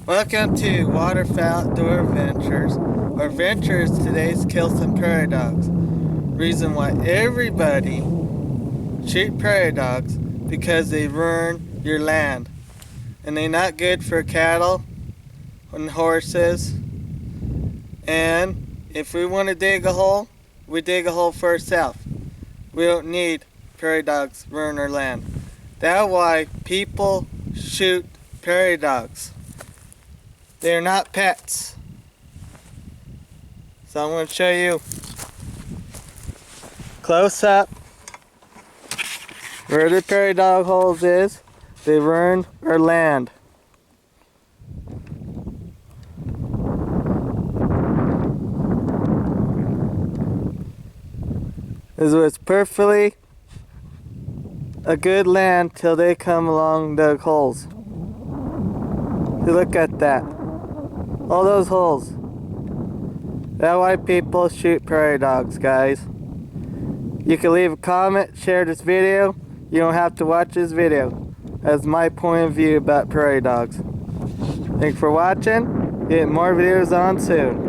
Welcome to Waterfowl Outdoor Adventures. Our adventures today is kill some prairie dogs. Reason why everybody shoot prairie dogs because they ruin your land. And they're not good for cattle and horses. And if we want to dig a hole, we dig a hole for ourselves. We don't need prairie dogs ruin our land. That's why people shoot prairie dogs. They're not pets. So I'm going to show you close up where the prairie dog holes is. They ruined our land. This was perfectly a good land till they come along the holes. Look at that. All those holes. That's why people shoot prairie dogs, guys. You can leave a comment, share this video. You don't have to watch this video. That's my point of view about prairie dogs. Thanks for watching. Get more videos on soon.